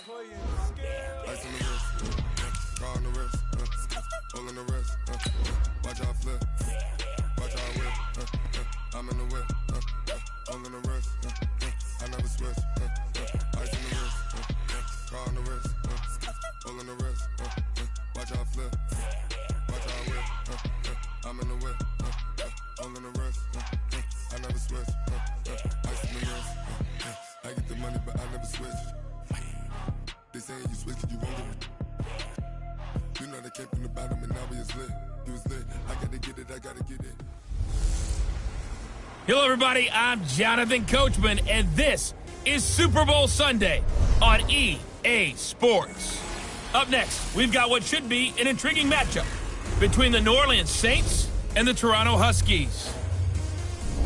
Ice on the wrist, car on the wrist, all on the wrist, watch out flip, watch out whip, I'm in the whip, all on the wrist, I never switch, ice on the wrist, car on the wrist, all on the wrist, watch out flip, watch out whip, I'm in the whip, all on the wrist, I never switch, ice on the wrist, I get the money but I never switch. They saying you switch it, you won't get it. You know they came from the bottom and now we is lit. You was lit. I gotta get it, I gotta get it. Hello, everybody. I'm Jonathan Coachman, and this is Super Bowl Sunday on EA Sports. Up next, we've got what should be an intriguing matchup between the New Orleans Saints and the Toronto Huskies.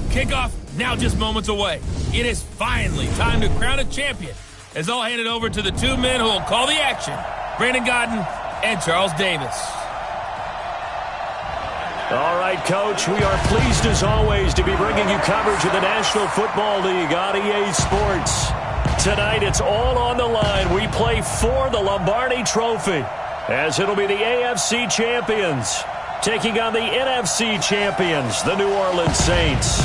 Kickoff now just moments away. It is finally time to crown a champion, as I'll hand it over to the two men who will call the action, Brandon Godden and Charles Davis. All right, Coach, we are pleased as always to be bringing you coverage of the National Football League on EA Sports. Tonight, it's all on the line. We play for the Lombardi Trophy, as it'll be the AFC champions taking on the NFC champions, the New Orleans Saints.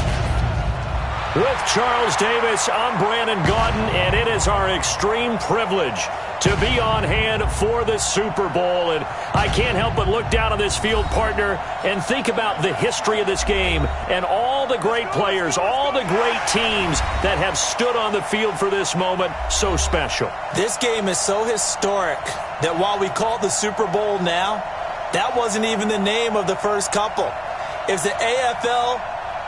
With Charles Davis, I'm Brandon Godden, and it is our extreme privilege to be on hand for the Super Bowl. And I can't help but look down on this field, partner, and think about the history of this game and all the great players, all the great teams that have stood on the field for this moment. So special. This game is so historic that while we call it the Super Bowl now, that wasn't even the name of the first couple. It's the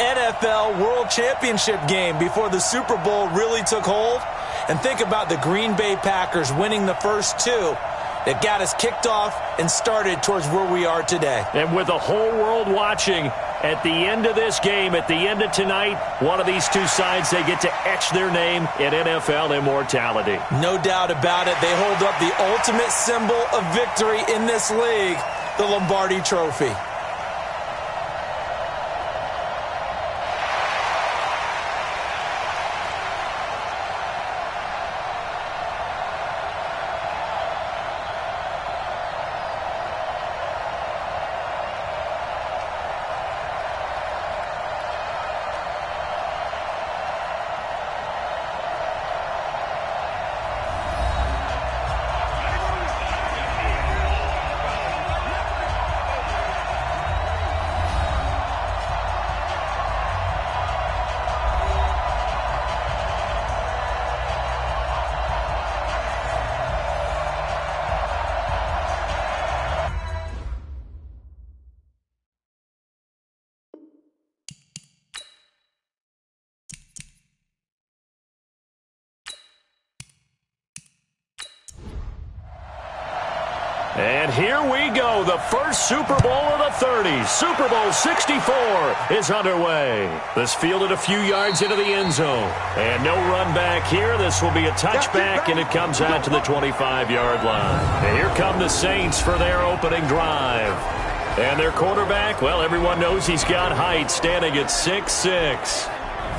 NFL World Championship game before the Super Bowl really took hold. And think about the Green Bay Packers winning the first two that got us kicked off and started towards where we are today. And with the whole world watching, at the end of this game, at the end of tonight, one of these two sides, they get to etch their name in NFL immortality. No doubt about it. They hold up the ultimate symbol of victory in this league, the Lombardi Trophy. And here we go, the first Super Bowl of the 30s. Super Bowl 64 is underway. This fielded a few yards into the end zone. And no run back here. This will be a touchback, and it comes out to the 25-yard line. And here come the Saints for their opening drive. And their quarterback, well, everyone knows he's got height, standing at 6'6".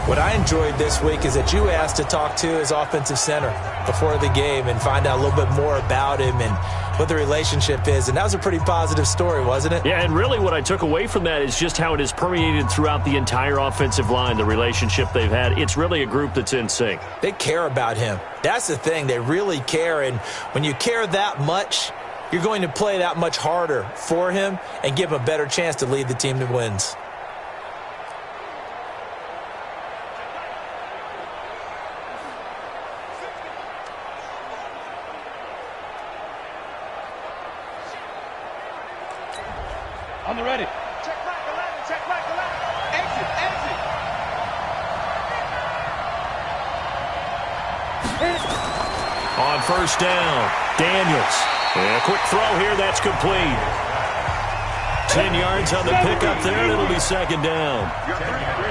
What I enjoyed this week is that you asked to talk to his offensive center before the game and find out a little bit more about him and what the relationship is. And that was a pretty positive story, wasn't it? Yeah, and really what I took away from that is just how it has permeated throughout the entire offensive line, the relationship they've had. It's really a group that's in sync. They care about him. That's the thing. They really care. And when you care that much, you're going to play that much harder for him and give him a better chance to lead the team to wins. On the ready. Check back 11, check back 11. Exit, exit. On first down, Daniels. And a quick throw here, that's complete. 10 yards on the pickup there, and it'll be second down.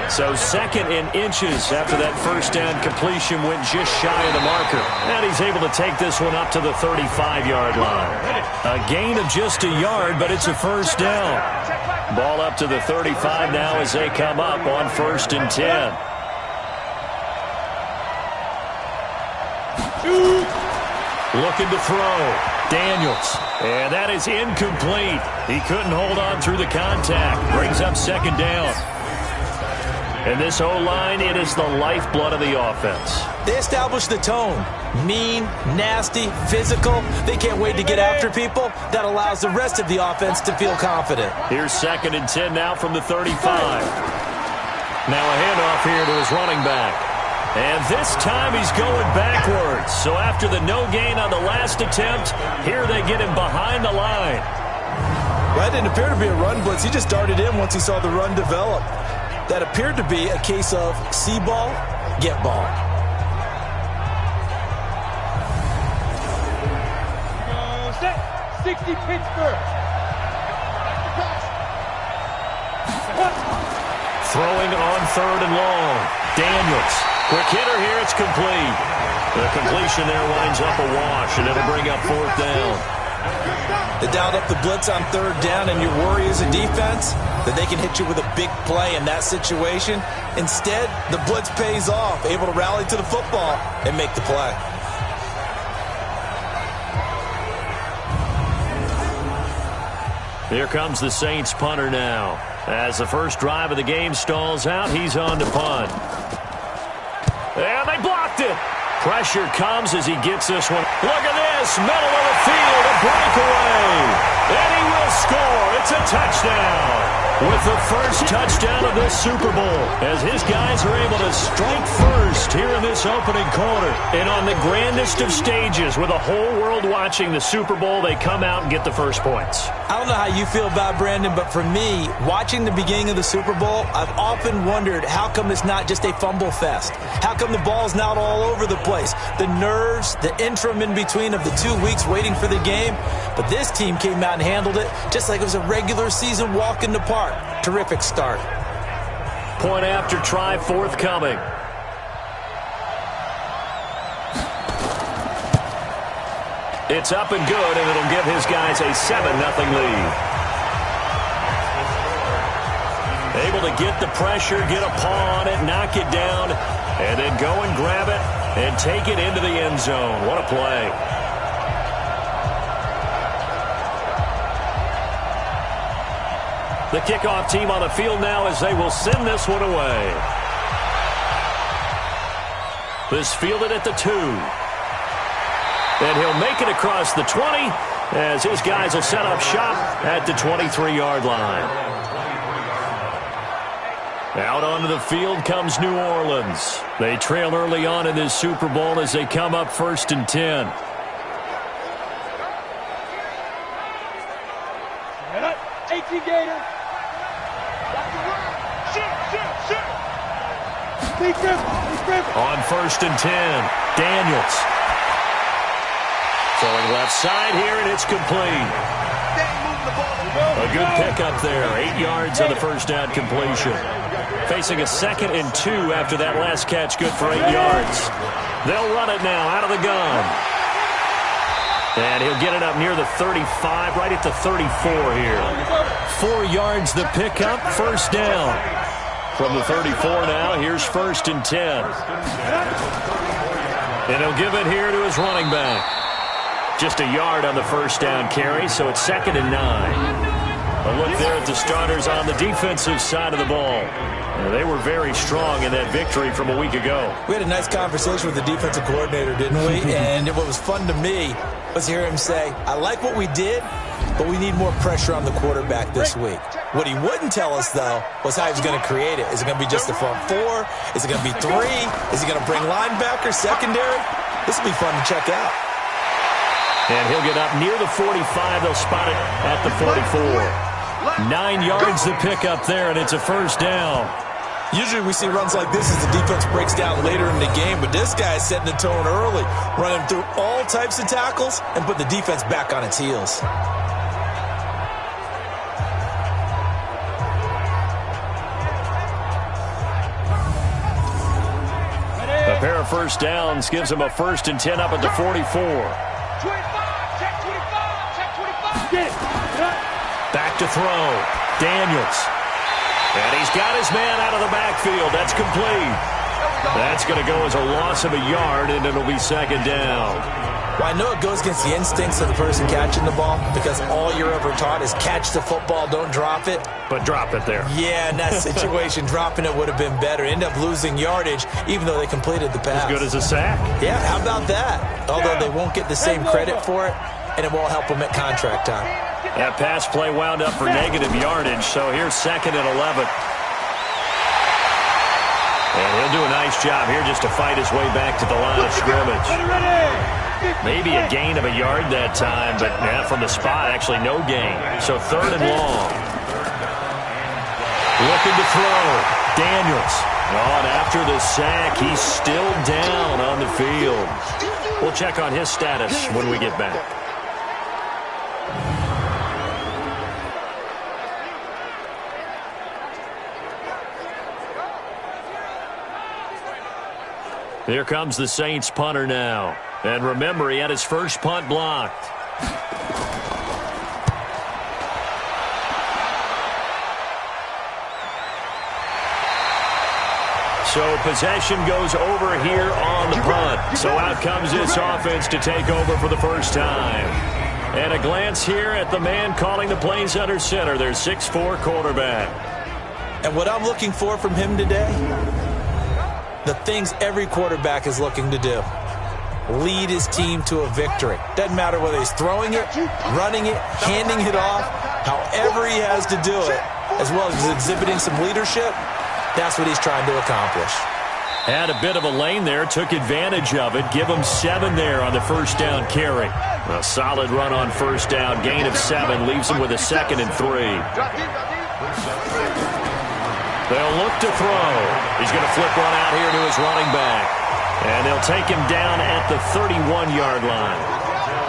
So second in inches after that first down completion went just shy of the marker. And he's able to take this one up to the 35-yard line. A gain of just a yard, but it's a first down. Ball up to the 35 now as they come up on 1st and 10. Looking to throw. Daniels. And that is incomplete. He couldn't hold on through the contact. Brings up second down. And this O-line, it is the lifeblood of the offense. They establish the tone. Mean, nasty, physical. They can't wait to get after people. That allows the rest of the offense to feel confident. Here's 2nd and 10 now from the 35. Now a handoff here to his running back. And this time he's going backwards. So after the no gain on the last attempt, here they get him behind the line. Well, that didn't appear to be a run blitz. He just darted in once he saw the run develop. That appeared to be a case of see ball, get ball. 60 Pittsburgh. Throwing on 3rd and long. Daniels. Quick hitter here. It's complete. The completion there winds up a wash, and it'll bring up 4th down. They dialed up the blitz on 3rd down, and your worry as a defense that they can hit you with a big play in that situation. Instead, the blitz pays off, able to rally to the football and make the play. Here comes the Saints punter now. As the first drive of the game stalls out, he's on to punt. And they blocked it. Pressure comes as he gets this one. Look at this. Middle of the field, a breakaway. And he will score. It's a touchdown. With the first touchdown of this Super Bowl, as his guys are able to strike first here in this opening quarter. And on the grandest of stages, with the whole world watching the Super Bowl, they come out and get the first points. I don't know how you feel about Brandon, but for me, watching the beginning of the Super Bowl, I've often wondered how come it's not just a fumble fest? How come the ball's not all over the place? The nerves, the interim in between of the 2 weeks waiting for the game. But this team came out and handled it just like it was a regular season walk in the park. Terrific start. Point after try forthcoming. It's up and good, and it'll give his guys a 7-0 lead. Able to get the pressure, get a paw on it, knock it down, and then go and grab it and take it into the end zone. What a play. The kickoff team on the field now as they will send this one away. This fielded at the 2. And he'll make it across the 20 as his guys will set up shop at the 23-yard line. Out onto the field comes New Orleans. They trail early on in this Super Bowl as they come up 1st and 10. Get up, 18 Gator. On 1st and 10, Daniels. Throwing left side here, and it's complete. A good pickup there. 8 yards on the first down completion. Facing a 2nd and 2 after that last catch, good for 8 yards. They'll run it now out of the gun. And he'll get it up near the 35, right at the 34 here. 4 yards the pickup, first down. From the 34 now, here's 1st and 10. And he'll give it here to his running back. Just a yard on the first down carry, so it's 2nd and 9. A look there at the starters on the defensive side of the ball. They were very strong in that victory from a week ago. We had a nice conversation with the defensive coordinator, didn't we? And what was fun to me was to hear him say, I like what we did, but we need more pressure on the quarterback this week. What he wouldn't tell us, though, was how he was going to create it. Is it going to be just the front 4? Is it going to be 3? Is he going to bring linebackers, secondary? This will be fun to check out. And he'll get up near the 45. They'll spot it at the 44. 9 yards to pick up there, and it's a first down. Usually we see runs like this as the defense breaks down later in the game, but this guy is setting the tone early, running through all types of tackles and put the defense back on its heels. A pair of first downs gives him a 1st and 10 up at the 44. 25, check 25, check 25. Get it. Back to throw. Daniels. And he's got his man out of the backfield. That's complete. That's going to go as a loss of a yard, and it'll be 2nd down. Well, I know it goes against the instincts of the person catching the ball because all you're ever taught is catch the football, don't drop it. But drop it there. Yeah, in that situation, dropping it would have been better. End up losing yardage, even though they completed the pass. As good as a sack. Yeah, how about that? Although they won't get the same credit for it, and it won't help them at contract time. That pass play wound up for negative yardage, so here's 2nd and 11. And he'll do a nice job here just to fight his way back to the line of scrimmage. Maybe a gain of a yard that time, but from the spot, actually no gain. So 3rd and long. Looking to throw. Daniels. On after the sack, he's still down on the field. We'll check on his status when we get back. Here comes the Saints punter now. And remember, he had his first punt blocked. So possession goes over here on the punt. So out comes this offense to take over for the first time. And a glance here at the man calling the plays under center, their 6'4" quarterback. And what I'm looking for from him today, the things every quarterback is looking to do. Lead his team to a victory. Doesn't matter whether he's throwing it, running it, handing it off, however he has to do it, as well as exhibiting some leadership, that's what he's trying to accomplish. Had a bit of a lane there, took advantage of it. Give him 7 there on the first down carry. A solid run on first down, gain of 7, leaves him with a 2nd and 3. They'll look to throw. He's going to flip one out here to his running back. And they'll take him down at the 31-yard line.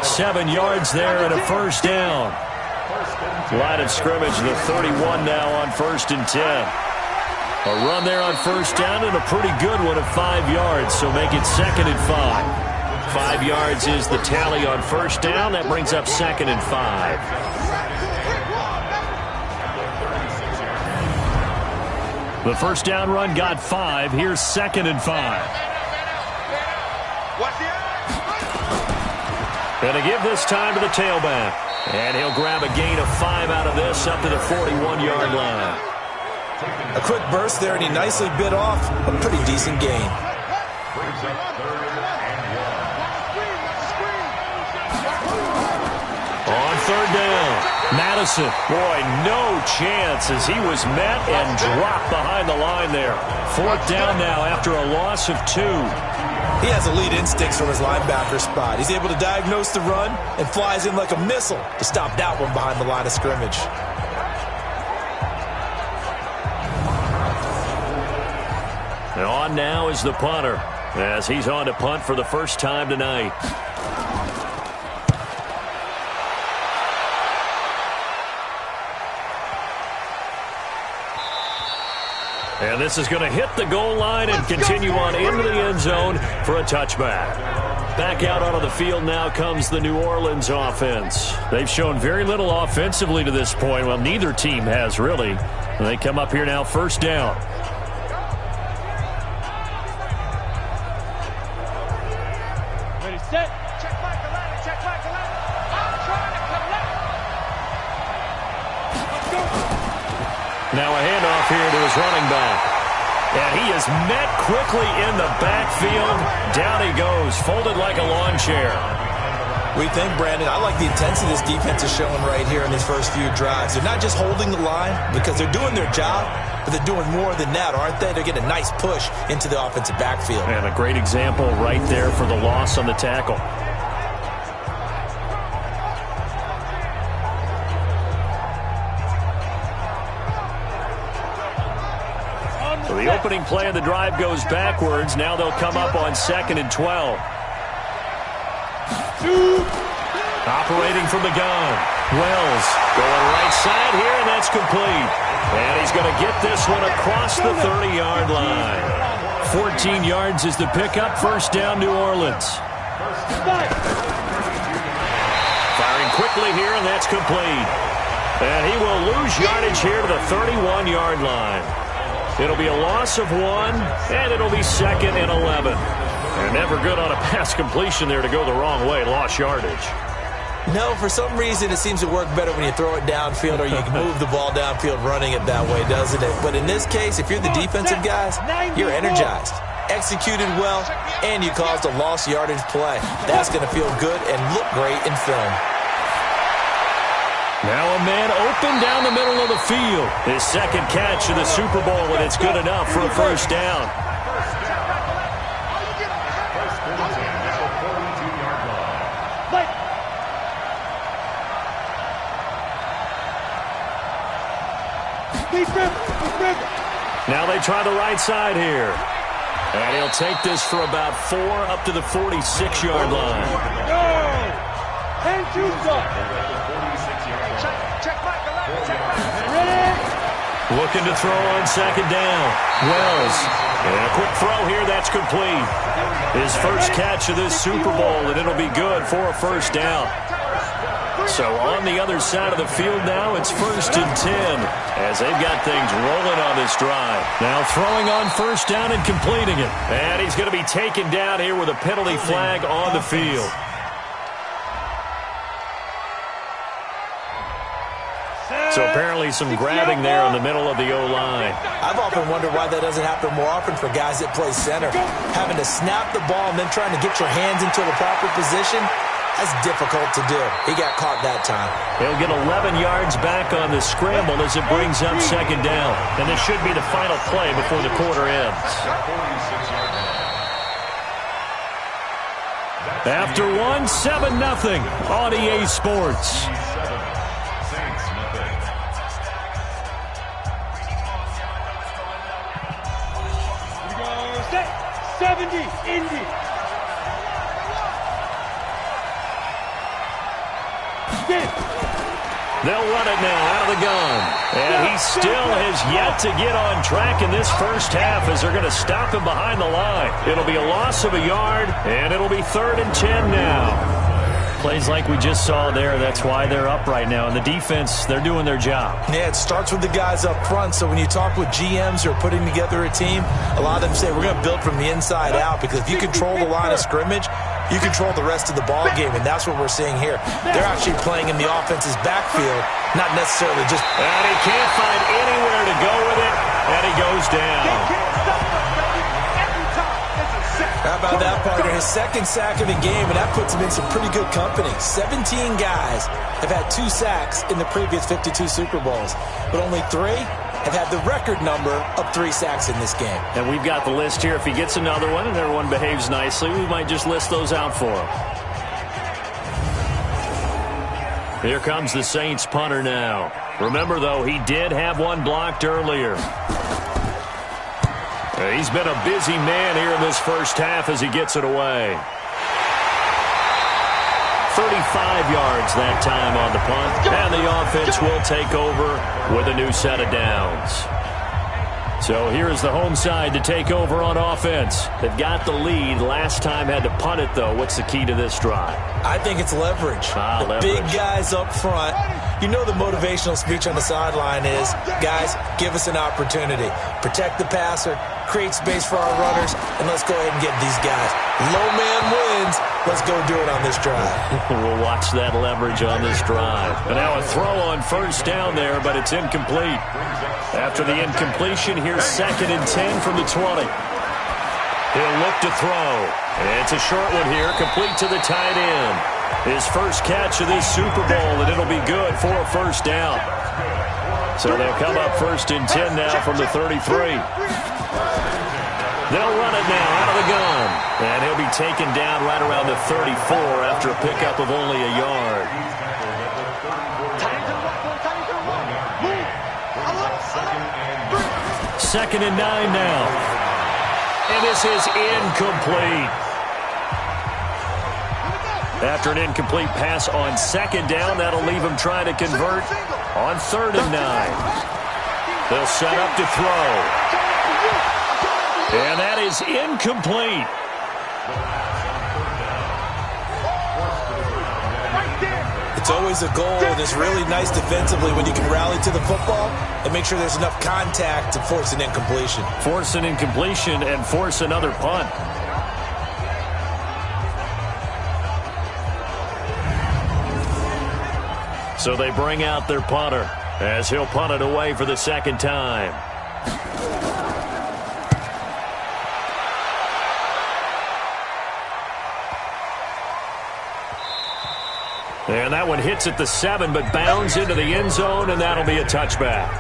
7 yards there and a first down. Line of scrimmage, the 31 now on 1st and 10. A run there on first down and a pretty good one of 5 yards, so make it 2nd and 5. 5 yards is the tally on first down. That brings up 2nd and 5. The first down run got 5. Here's 2nd and 5. And to give this time to the tailback. And he'll grab a gain of 5 out of this up to the 41-yard line. A quick burst there, and he nicely bit off a pretty decent gain. On 3rd down. Madison, boy, no chance as he was met and dropped behind the line there. 4th down now after a loss of 2. He has elite instincts from his linebacker spot. He's able to diagnose the run and flies in like a missile to stop that one behind the line of scrimmage. And on now is the punter as he's on to punt for the first time tonight. And this is going to hit the goal line and continue on into the end zone for a touchback. Back out onto the field now comes the New Orleans offense. They've shown very little offensively to this point. Well, neither team has really. And they come up here now 1st down. Ready, set. Check back 11. Check back 11. I'm trying to collect. Now a handoff here to his running back. And he is met quickly in the backfield. Down he goes, folded like a lawn chair. We think, Brandon, I like the intensity this defense is showing right here in these first few drives. They're not just holding the line because they're doing their job, but they're doing more than that, aren't they? They're getting a nice push into the offensive backfield. And a great example right there for the loss on the tackle. So the opening play of the drive goes backwards. Now they'll come up on 2nd and 12. Operating from the gun. Wells going right side here, and that's complete. And he's going to get this one across the 30-yard line. 14 yards is the pickup. First down, New Orleans. Firing quickly here, and that's complete. And he will lose yardage here to the 31-yard line. It'll be a loss of 1, and it'll be 2nd and 11. And never good on a pass completion there to go the wrong way. Lost yardage. No, for some reason it seems to work better when you throw it downfield or you can move the ball downfield running it that way, doesn't it? But in this case, if you're the defensive guys, you're energized, executed well, and you caused a lost yardage play. That's going to feel good and look great in film. Now a man open down the middle of the field. His second catch of the Super Bowl, and it's good enough for a first down. Now they try the right side here. And he'll take this for about 4 up to the 46-yard line. And Looking to throw on second down. Wells. And a quick throw here. That's complete. His first catch of this Super Bowl, and it'll be good for a first down. So on the other side of the field now, it's 1st and 10 as they've got things rolling on this drive. Now throwing on first down and completing it. And he's going to be taken down here with a penalty flag on the field. So apparently some grabbing there in the middle of the O-line. I've often wondered why that doesn't happen more often for guys that play center. Having to snap the ball and then trying to get your hands into the proper position, that's difficult to do. He got caught that time. He'll get 11 yards back on the scramble as it brings up second down. And this should be the final play before the quarter ends. After one, 7-0 on EA Sports. 70, Indy. They'll run it now out of the gun. And he still has yet to get on track in this first half as they're going to stop him behind the line. It'll be a loss of a yard, and it'll be 3rd and 10 now. Plays like we just saw there, that's why they're up right now. And the defense, they're doing their job. Yeah, it starts with the guys up front. So when you talk with GMs who are putting together a team, a lot of them say we're going to build from the inside out, because if you control the line of scrimmage, you control the rest of the ball game, and that's what we're seeing here. They're actually playing in the offense's backfield, not necessarily just... And he can't find anywhere to go with it, and he goes down. How about that, partner? His second sack of the game, and that puts him in some pretty good company. 17 guys have had 2 sacks in the previous 52 Super Bowls, but only 3 have had the record number of 3 sacks in this game. And we've got the list here. If he gets another one and everyone behaves nicely, we might just list those out for him. Here comes the Saints punter now. Remember, though, he did have one blocked earlier. He's been a busy man here in this first half as he gets it away. 35 yards that time on the punt, and the offense will take over with a new set of downs. So here is the home side to take over on offense. They've got the lead. Last time had to punt it, though. What's the key to this drive? I think it's leverage. Leverage. Big guys up front. You know the motivational speech on the sideline is, guys, give us an opportunity. Protect the passer, create space for our runners, and let's go ahead and get these guys. Low man wins. Let's go do it on this drive. We'll watch that leverage on this drive. And now a throw on first down there, but it's incomplete. After the incompletion, here's 2nd and 10 from the 20. He'll look to throw. And it's a short one here, complete to the tight end. His first catch of this Super Bowl, and it'll be good for a first down. So they'll come up 1st and 10 now from the 33. They'll run it now out of the gun. And he'll be taken down right around the 34 after a pickup of only a yard. Second and 9 now. And this is incomplete. After an incomplete pass on second down, that'll leave him trying to convert on 3rd and 9. They'll set up to throw. And that is incomplete. It's always a goal, and it's really nice defensively when you can rally to the football and make sure there's enough contact to force an incompletion. Force an incompletion and force another punt. So they bring out their punter as he'll punt it away for the second time. And that one hits at the 7, but bounds into the end zone, and that'll be a touchback.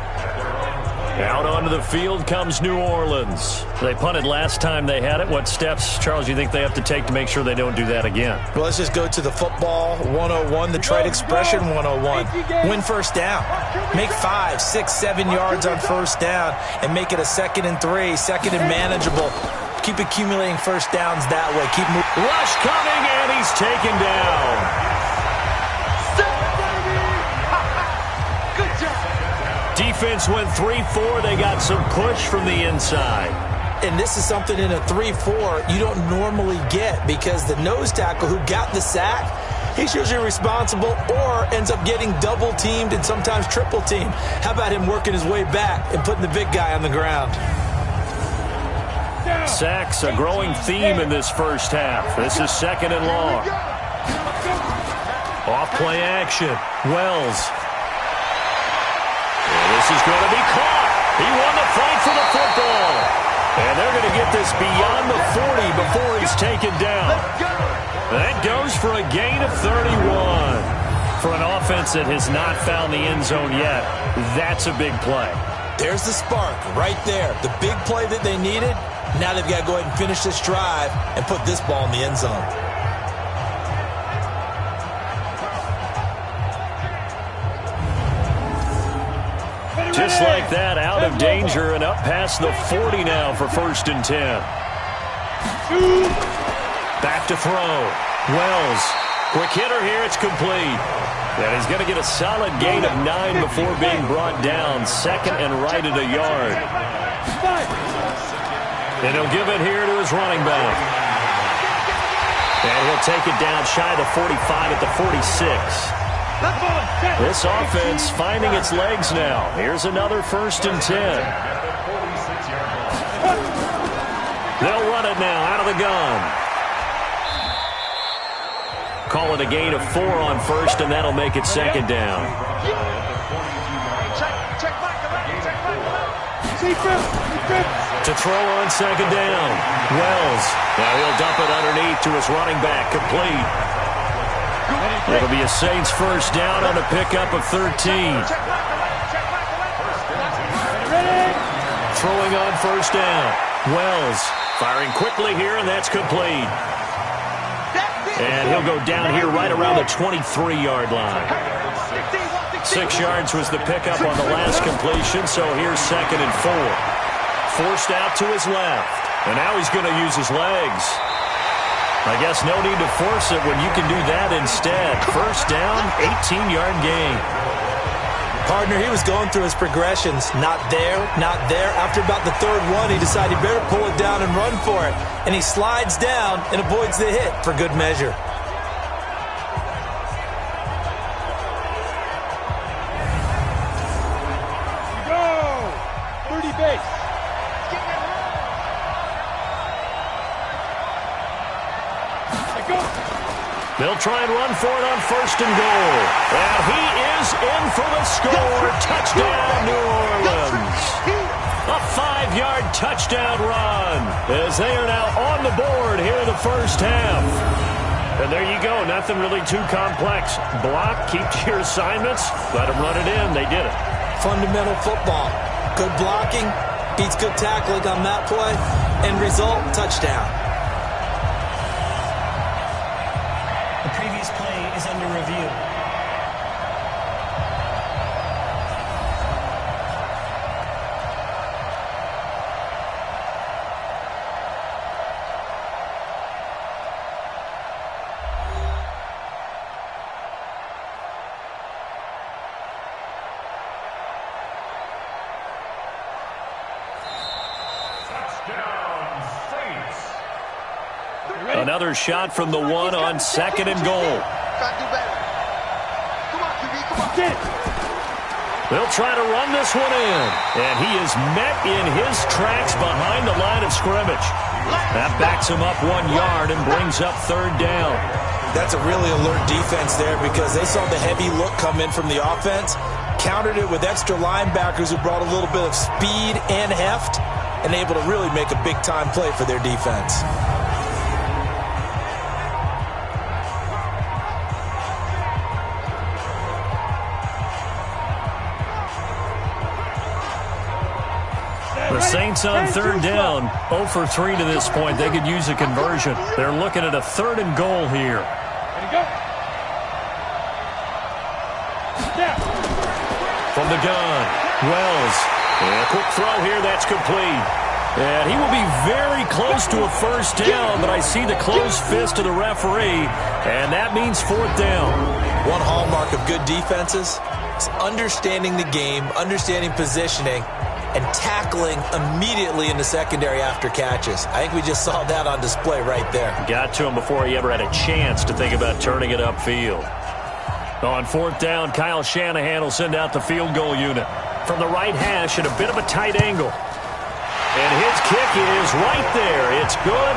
Out onto the field comes New Orleans. They punted last time they had it. What steps, Charles, do you think they have to take to make sure they don't do that again? Well, let's just go to the football 101, the trade expression 101. Win first down. Make 5, 6, 7 yards on first down and make it a 2nd and 3, 2nd and manageable. Keep accumulating first downs that way. Keep moving. Rush coming, and he's taken down. Defense went 3-4. They got some push from the inside. And this is something in a 3-4 you don't normally get because the nose tackle who got the sack, he's usually responsible or ends up getting double-teamed and sometimes triple-teamed. How about him working his way back and putting the big guy on the ground? Sacks, a growing theme in this first half. This is 2nd and long. Off play action. Wells. This is going to be caught. He won the fight for the football. And they're going to get this beyond the 40 before he's taken down. That goes for a gain of 31. For an offense that has not found the end zone yet, that's a big play. There's the spark right there. The big play that they needed. Now they've got to go ahead and finish this drive and put this ball in the end zone. Just like that, out of danger and up past the 40 now for 1st and 10. Back to throw. Wells. Quick hitter here. It's complete. And he's going to get a solid gain of 9 before being brought down. 2nd and right at a yard. And he'll give it here to his running back. And he'll take it down shy of the 45 at the 46. This offense finding its legs now. Here's another 1st and 10. They'll run it now out of the gun. Call it a gain of 4 on 1st, and that'll make it 2nd down. To throw on 2nd down. Wells. Now he'll dump it underneath to his running back. Complete. It'll be a Saints 1st down on a pickup of 13. Throwing on 1st down. Wells firing quickly here, and that's complete. And he'll go down here right around the 23-yard line. 6 yards was the pickup on the last completion, so here's 2nd and 4. Forced out to his left, and now he's going to use his legs. I guess no need to force it when you can do that instead. 1st down, 18-yard gain. Partner, he was going through his progressions. Not there, not there. After about the 3rd one, he decided he better pull it down and run for it. And he slides down and avoids the hit for good measure. Go! 30 base. They'll try and run for it on 1st and goal. And he is in for the score. Touchdown, New Orleans. A 5-yard touchdown run as they are now on the board here in the first half. And there you go. Nothing really too complex. Block, keep to your assignments, let them run it in. They did it. Fundamental football. Good blocking beats good tackling on that play. End result, touchdown. The previous play is under review. Another shot from the 1 on 2nd and goal. They'll try to run this one in. And he is met in his tracks behind the line of scrimmage. That backs him up 1 yard and brings up 3rd down. That's a really alert defense there because they saw the heavy look come in from the offense, countered it with extra linebackers who brought a little bit of speed and heft, and able to really make a big-time play for their defense. The Saints on third down, 0 for 3 to this point. They could use a conversion. They're looking at a 3rd and goal here. From the gun, Wells. And a quick throw here, that's complete. And he will be very close to a first down, but I see the closed fist of the referee, and that means 4th down. One hallmark of good defenses is understanding the game, understanding positioning, and tackling immediately in the secondary after catches. I think we just saw that on display right there. Got to him before he ever had a chance to think about turning it upfield. On 4th down, Kyle Shanahan will send out the field goal unit. From the right hash at a bit of a tight angle. And his kick is right there. It's good.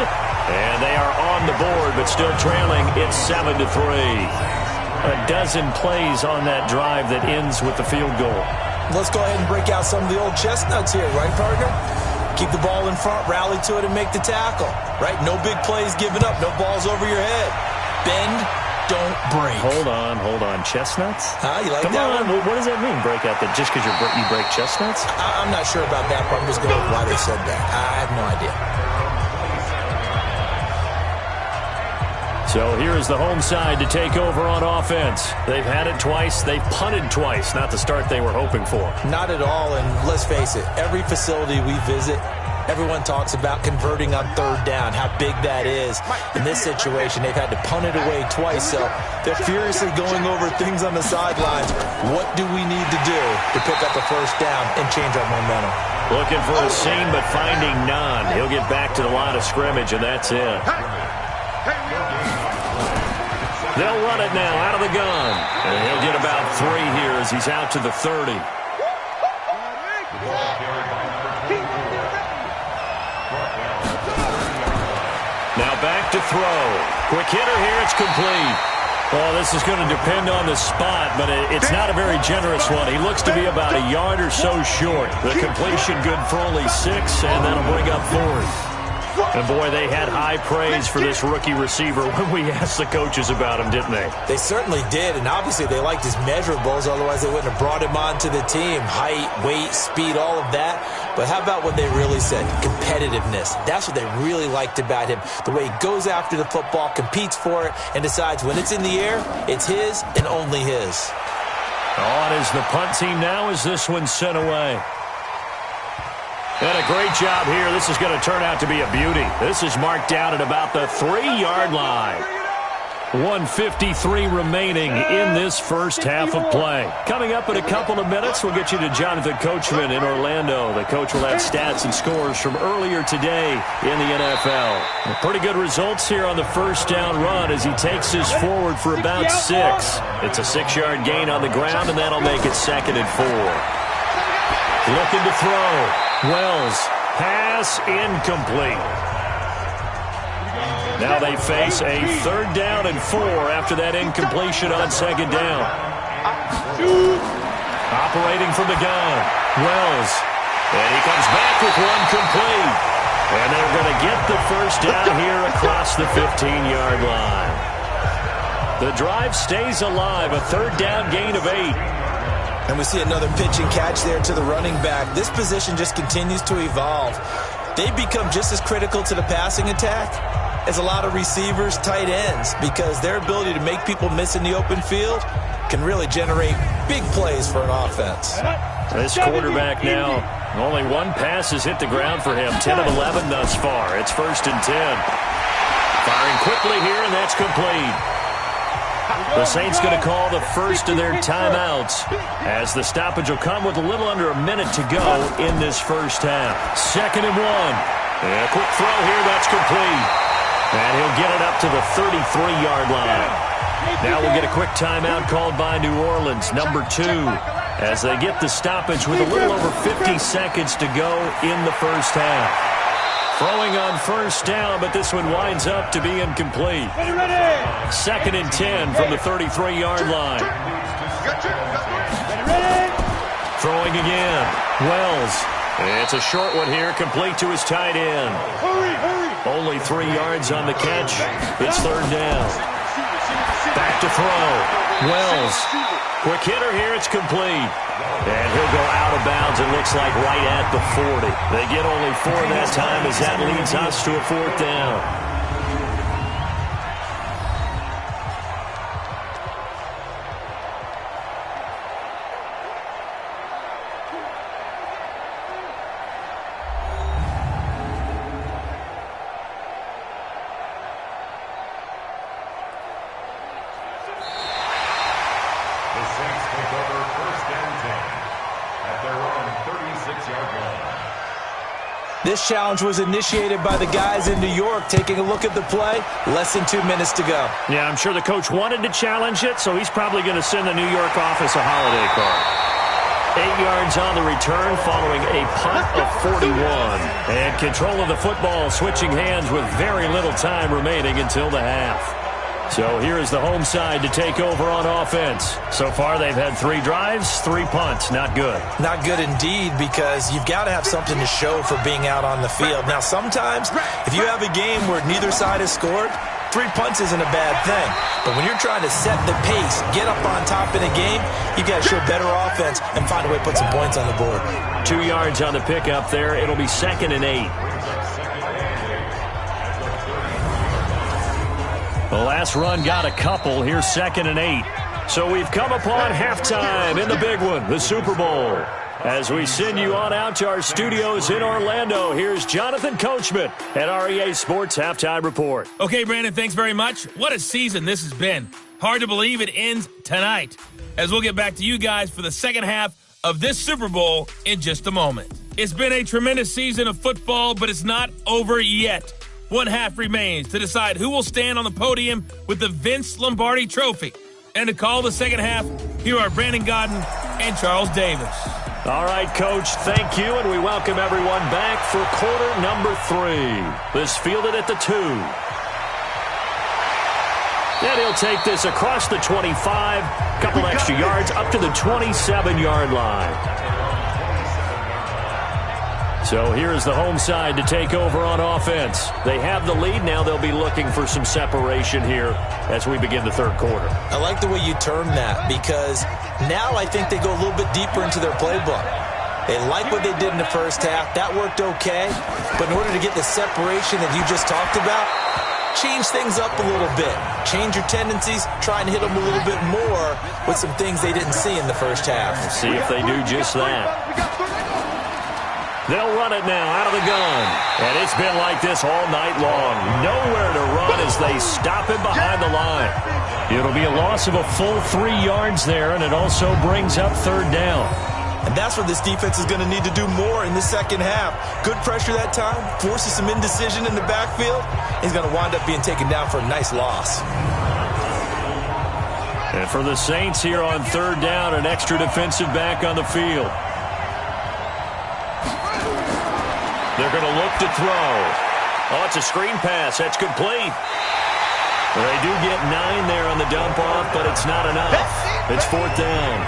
And they are on the board, but still trailing. It's 7-3. A dozen plays on that drive that ends with the field goal. Let's go ahead and break out some of the old chestnuts here, right, partner? Keep the ball in front, rally to it, and make the tackle, right? No big plays given up, no balls over your head. Bend, don't break. Hold on. Chestnuts? You like Come that on. one? What does that mean, break out? That just because you break chestnuts? I'm not sure about that, but I'm just going to why they said that. I have no idea. So here is the home side to take over on offense. They've had it twice. They've punted twice. Not the start they were hoping for. Not at all, and let's face it, every facility we visit, everyone talks about converting on 3rd down, how big that is. In this situation, they've had to punt it away twice, so they're furiously going over things on the sidelines. What do we need to do to pick up a first down and change our momentum? Looking for a seam, but finding none. He'll get back to the line of scrimmage, and that's it. They'll run it now out of the gun. And he'll get about 3 here as he's out to the 30. Now back to throw. Quick hitter here. It's complete. Well, this is going to depend on the spot, but it's not a very generous one. He looks to be about a yard or so short. The completion good for only 6, and that'll bring up 4th. And, boy, they had high praise for this rookie receiver when we asked the coaches about him, didn't they? They certainly did, and obviously they liked his measurables. Otherwise, they wouldn't have brought him onto the team. Height, weight, speed, all of that. But how about what they really said? Competitiveness. That's what they really liked about him. The way he goes after the football, competes for it, and decides when it's in the air, it's his and only his. On is the punt team now as this one's sent away. And a great job here. This is going to turn out to be a beauty. This is marked down at about the 3-yard line. 1:53 remaining in this first half of play. Coming up in a couple of minutes, we'll get you to Jonathan Coachman in Orlando. The coach will have stats and scores from earlier today in the NFL. Pretty good results here on the first down run as he takes this forward for about 6. It's a 6-yard gain on the ground, and that'll make it 2nd and 4. Looking to throw. Wells, pass incomplete. Now they face a 3rd down and 4 after that incompletion on 2nd down. Operating from the gun, Wells. And he comes back with one complete. And they're going to get the first down here across the 15-yard line. The drive stays alive, a 3rd down gain of 8. And we see another pitch and catch there to the running back. This position just continues to evolve. They become just as critical to the passing attack as a lot of receivers, tight ends, because their ability to make people miss in the open field can really generate big plays for an offense. This quarterback now, only one pass has hit the ground for him. 10 of 11 thus far. It's 1st and 10. Firing quickly here, and that's complete. The Saints going to call the first of their timeouts as the stoppage will come with a little under a minute to go in this first half. 2nd and 1. And a quick throw here, that's complete. And he'll get it up to the 33-yard line. Now we'll get a quick timeout called by New Orleans, number 2, as they get the stoppage with a little over 50 seconds to go in the first half. Throwing on first down, but this one winds up to be incomplete. 2nd and 10 from the 33-yard line. Throwing again. Wells. It's a short one here, complete to his tight end. Only 3 yards on the catch. It's 3rd down. Back to throw. Wells. Quick hitter here, it's complete. And he'll go out of bounds, it looks like right at the 40. They get only 4 that time as that leads us to a 4th down. This challenge was initiated by the guys in New York. Taking a look at the play, less than 2 minutes to go. Yeah, I'm sure the coach wanted to challenge it, so he's probably going to send the New York office a holiday card. 8 yards on the return following a punt of 41. And control of the football switching hands with very little time remaining until the half. So here is the home side to take over on offense. So far they've had 3 drives, 3 punts. Not good. Not good indeed, because you've got to have something to show for being out on the field. Now sometimes if you have a game where neither side has scored, 3 punts isn't a bad thing. But when you're trying to set the pace, get up on top in a game, you've got to show better offense and find a way to put some points on the board. 2 yards on the pickup there. It'll be 2nd and 8. The last run got a couple. Here's 2nd and 8. So we've come upon halftime in the big one, the Super Bowl. As we send you on out to our studios in Orlando, here's Jonathan Coachman at REA Sports Halftime Report. Okay, Brandon, thanks very much. What a season this has been. Hard to believe it ends tonight, as we'll get back to you guys for the second half of this Super Bowl in just a moment. It's been a tremendous season of football, but it's not over yet. One half remains to decide who will stand on the podium with the Vince Lombardi Trophy. And to call the second half, here are Brandon Godden and Charles Davis. All right, Coach, thank you, and we welcome everyone back for quarter number 3. This fielded at the 2. And he'll take this across the 25, couple extra yards up to the 27-yard line. So here's the home side to take over on offense. They have the lead. Now they'll be looking for some separation here as we begin the third quarter. I like the way you term that, because now I think they go a little bit deeper into their playbook. They like what they did in the first half. That worked okay. But in order to get the separation that you just talked about, change things up a little bit. Change your tendencies. Try and hit them a little bit more with some things they didn't see in the first half. Let's see if they do just that. They'll run it now out of the gun. And it's been like this all night long. Nowhere to run as they stop him behind the line. It'll be a loss of a full 3 yards there, and it also brings up 3rd down. And that's what this defense is going to need to do more in the second half. Good pressure that time, forces some indecision in the backfield. He's going to wind up being taken down for a nice loss. And for the Saints here on 3rd down, an extra defensive back on the field. They're going to look to throw. Oh, it's a screen pass. That's complete. They do get 9 there on the dump off, but it's not enough. It's 4th down.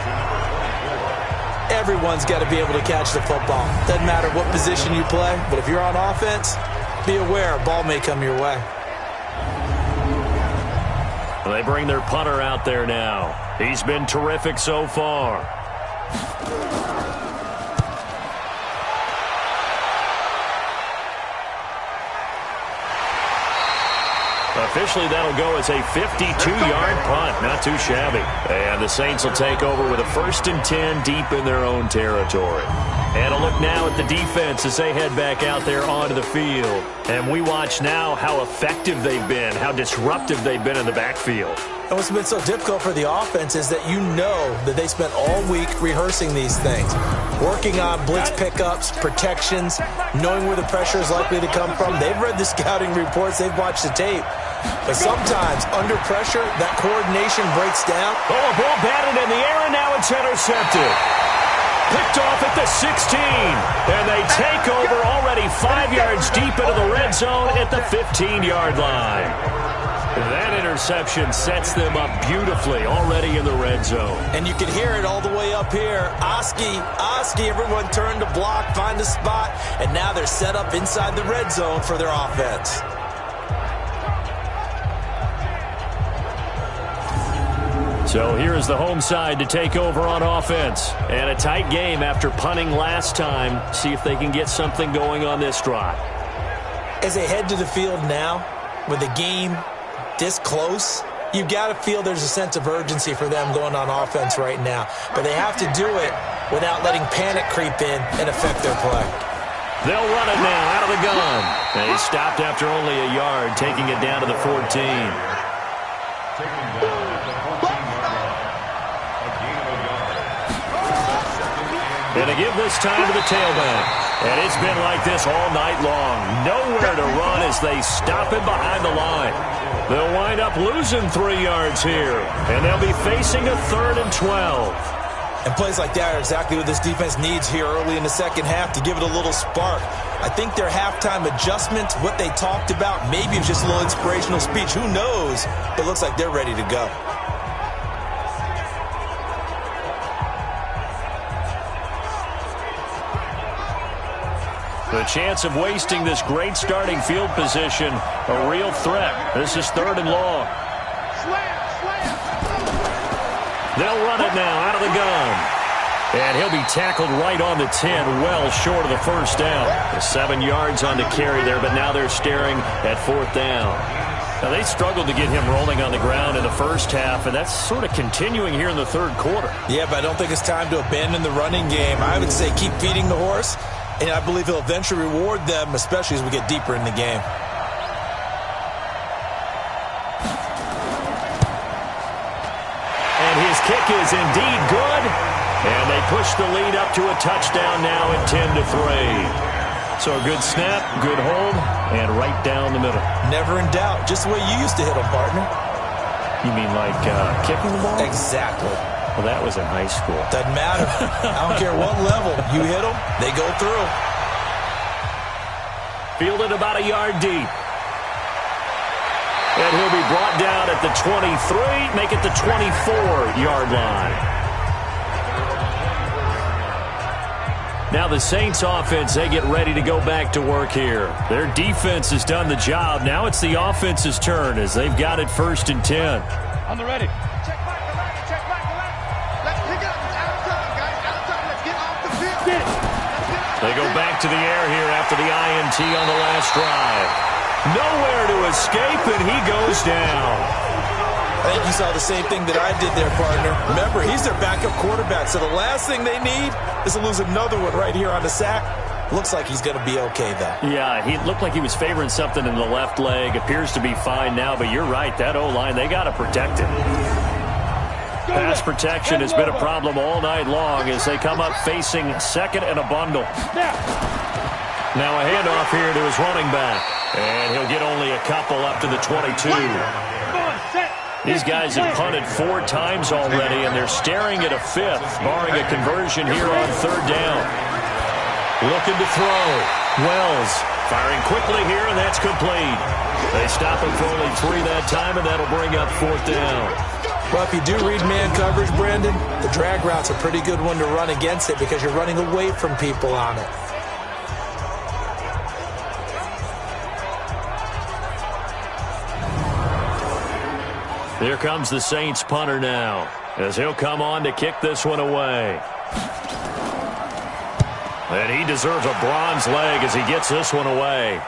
Everyone's got to be able to catch the football. Doesn't matter what position you play, but if you're on offense, be aware a ball may come your way. Well, they bring their punter out there now. He's been terrific so far. Officially, that'll go as a 52-yard punt. Not too shabby. And the Saints will take over with a 1st and 10 deep in their own territory. And a look now at the defense as they head back out there onto the field. And we watch now how effective they've been, how disruptive they've been in the backfield. And what's been so difficult for the offense is that you know that they spent all week rehearsing these things, working on blitz pickups, protections, knowing where the pressure is likely to come from. They've read the scouting reports. They've watched the tape. But sometimes, under pressure, that coordination breaks down. Oh, a ball batted in the air, and now it's intercepted. Picked off at the 16. And they take over already 5 yards deep into the red zone at the 15-yard line. That interception sets them up beautifully already in the red zone. And you can hear it all the way up here. Oski, everyone turned to block, find a spot, and now they're set up inside the red zone for their offense. So here is the home side to take over on offense. And a tight game after punting last time. See if they can get something going on this drive. As they head to the field now, with the game this close, you've got to feel there's a sense of urgency for them going on offense right now. But they have to do it without letting panic creep in and affect their play. They'll run it now out of the gun. And he stopped after only a yard, taking it down to the 14. And to give this time to the tailback. And it's been like this all night long. Nowhere to run as they stop him behind the line. They'll wind up losing 3 yards here. And they'll be facing a 3rd and 12. And plays like that are exactly what this defense needs here early in the second half to give it a little spark. I think their halftime adjustment, what they talked about, maybe it was just a little inspirational speech. Who knows? But it looks like they're ready to go. The chance of wasting this great starting field position, a real threat. This is 3rd and long. They'll run it now out of the gun. And he'll be tackled right on the 10, well short of the first down. 7 yards on the carry there, but now they're staring at 4th down. Now, they struggled to get him rolling on the ground in the first half, and that's sort of continuing here in the 3rd quarter. Yeah, but I don't think it's time to abandon the running game. I would say keep feeding the horse. And I believe he'll eventually reward them, especially as we get deeper in the game. And his kick is indeed good. And they push the lead up to a touchdown now at 10-3. So a good snap, good hold, and right down the middle. Never in doubt. Just the way you used to hit them, partner. You mean like kicking the ball? Exactly. Well, that was in high school. Doesn't matter. I don't care what level. You hit them, they go through. Fielded about a yard deep. And he'll be brought down at the 23, make it the 24-yard line. Now the Saints offense, they get ready to go back to work here. Their defense has done the job. Now it's the offense's turn as they've got it 1st and 10. On the ready. Check back the line, check back the line. Let's pick it up. It's out of time, guys. Out of time. Let's get off the field. Get it. They go back to the air here after the INT on the last drive. Nowhere to escape, and he goes down. I think you saw the same thing that I did there, partner. Remember, he's their backup quarterback, so the last thing they need is to lose another one right here on the sack. Looks like he's going to be okay, though. Yeah, he looked like he was favoring something in the left leg. Appears to be fine now, but you're right. That O-line, they got to protect him. Pass protection has been a problem all night long as they come up facing 2nd and a bundle. Now a handoff here to his running back. And he'll get only a couple up to the 22. These guys have punted 4 times already, and they're staring at a 5th, barring a conversion here on 3rd down. Looking to throw. Wells firing quickly here, and that's complete. They stop him for only 3 that time, and that'll bring up 4th down. Well, if you do read man coverage, Brandon, the drag route's a pretty good one to run against it because you're running away from people on it. Here comes the Saints punter now as he'll come on to kick this one away. And he deserves a bronze leg as he gets this one away.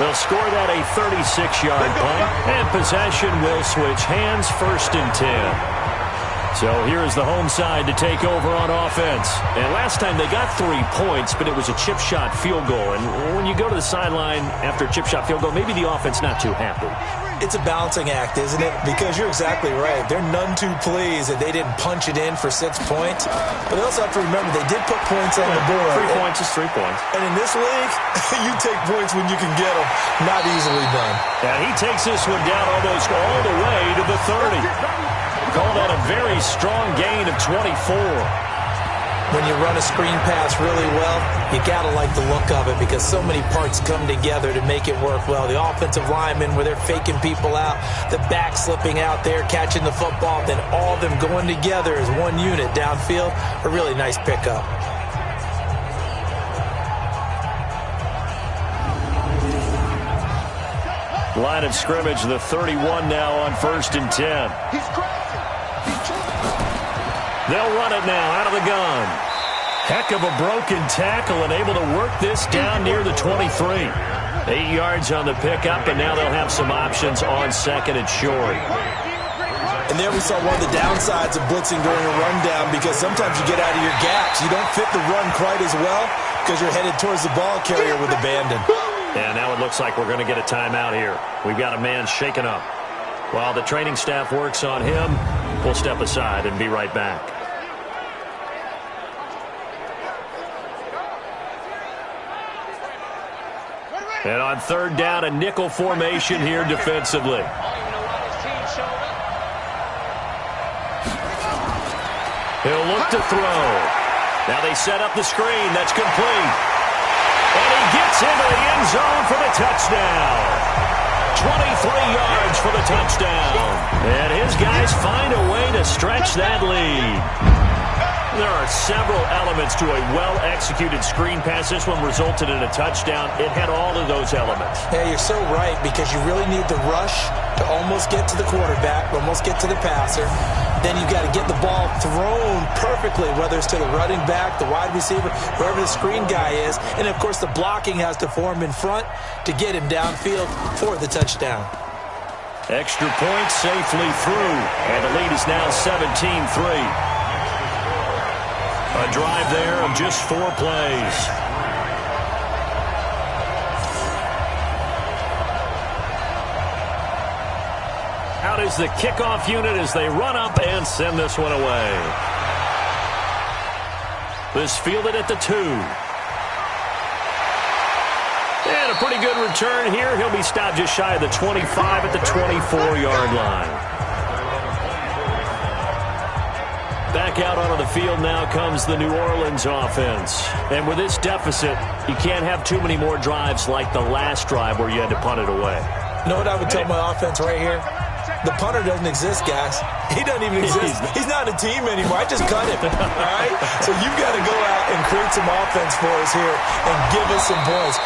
They'll score that a 36-yard punt, and possession will switch hands 1st and 10. So here is the home side to take over on offense. And last time they got 3 points, but it was a chip shot field goal. And when you go to the sideline after a chip shot field goal, maybe the offense not too happy. It's a balancing act, isn't it? Because you're exactly right. They're none too pleased that they didn't punch it in for 6 points. But they also have to remember they did put points on the board. 3 points is 3 points. And in this league, you take points when you can get them. Not easily done. And he takes this one down almost all the way to the 30. call that a very strong gain of 24. When you run a screen pass really well, you got to like the look of it because so many parts come together to make it work well. The offensive linemen, where they're faking people out, the back slipping out there, catching the football, then all of them going together as one unit downfield. A really nice pickup. Line of scrimmage, the 31 now on 1st and 10. They'll run it now out of the gun. Heck of a broken tackle and able to work this down near the 23. 8 yards on the pickup, and now they'll have some options on 2nd and short. And there we saw one of the downsides of blitzing during a rundown because sometimes you get out of your gaps. You don't fit the run quite as well because you're headed towards the ball carrier with abandon. And now it looks like we're going to get a timeout here. We've got a man shaken up. While the training staff works on him, we'll step aside and be right back. And on 3rd down, a nickel formation here defensively. He'll look to throw. Now they set up the screen. That's complete. And he gets into the end zone for the touchdown. 23 yards for the touchdown. And his guys find a way to stretch that lead. There are several elements to a well-executed screen pass. This one resulted in a touchdown. It had all of those elements. Yeah, you're so right because you really need the rush to almost get to the quarterback, almost get to the passer. Then you've got to get the ball thrown perfectly, whether it's to the running back, the wide receiver, whoever the screen guy is. And, of course, the blocking has to form in front to get him downfield for the touchdown. Extra point safely through. And the lead is now 17-3. A drive there of just 4 plays. Out is the kickoff unit as they run up and send this one away. This fielded at the 2. And a pretty good return here. He'll be stopped just shy of the 25 at the 24-yard line. Back out onto the field now comes the New Orleans offense. And with this deficit, you can't have too many more drives like the last drive where you had to punt it away. You know what I would tell my offense right here? The punter doesn't exist, guys. He doesn't even exist. He's not a team anymore. I just cut him. All right? So you've got to go out and create some offense for us here and give us some points.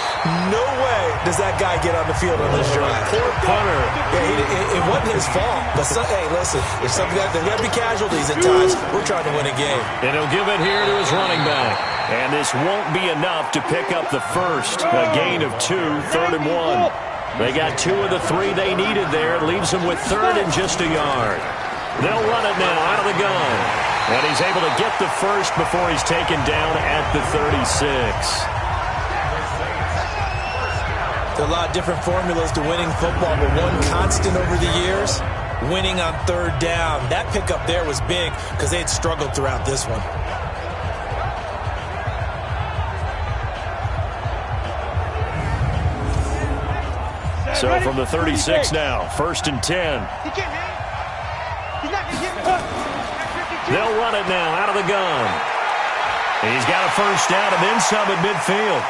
No way does that guy get on the field on this drive. Poor punter. Yeah, it wasn't his fault. But, hey, listen, there's got to be casualties at times. We're trying to win a game. And he'll give it here to his running back. And this won't be enough to pick up the first. A gain of 2, 3rd and 1. They got 2 of the 3 they needed there. Leaves them with 3rd and just a yard. They'll run it now out of the gun. And he's able to get the first before he's taken down at the 36. There are a lot of different formulas to winning football, but one constant over the years, winning on 3rd down. That pickup there was big because they had struggled throughout this one. So from the 36 now, 1st and 10. They'll run it now out of the gun. He's got a first down and then some at midfield.